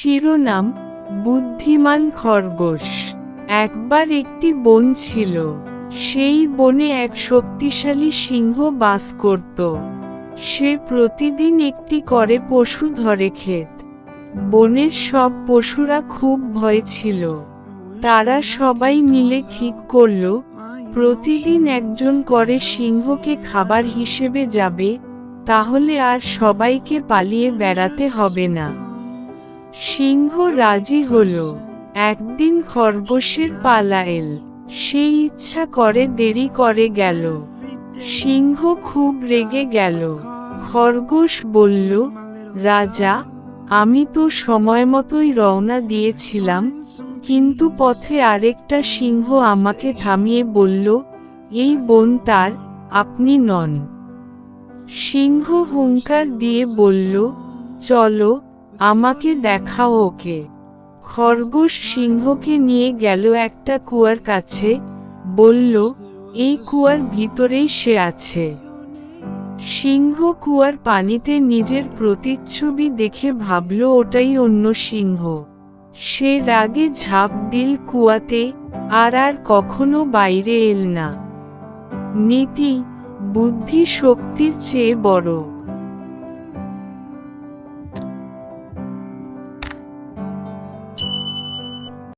শিরোনাম: বুদ্ধিমান খরগোশ। একবার একটি বন ছিল। সেই বনে এক শক্তিশালী সিংহ বাস করত। সে প্রতিদিন একটি করে পশু ধরে খেত। বনের সব পশুরা খুব ভয় ছিল। তারা সবাই মিলে ঠিক করল, প্রতিদিন একজন করে সিংহকে খাবার হিসেবে যাবে, তাহলে আর সবাইকে পালিয়ে বেড়াতে হবে না। সিংহ রাজি হল। একদিন খরগোশের পালা এল। সে ইচ্ছা করে দেরি করে গেল। সিংহ খুব রেগে গেল। খরগোশ বলল, রাজা, আমি তো সময়মতোই রওনা দিয়েছিলাম, কিন্তু পথে আরেকটা সিংহ আমাকে থামিয়ে বলল, এই বন তার, আপনি নন। সিংহ হুঙ্কার দিয়ে বলল, চলো, আমাকে দেখাও ওকে। খরগোশ সিংহকে নিয়ে গেল একটা কুয়ার কাছে, বলল, এই কুয়ার ভিতরেই সে আছে। সিংহ কুয়ার পানিতে নিজের প্রতিচ্ছবি দেখে ভাবল ওটাই অন্য সিংহ। সে রাগে ঝাঁপ দিল কুয়াতে, আর কখনো বাইরে এল না। নীতি: বুদ্ধি শক্তির চেয়ে বড়।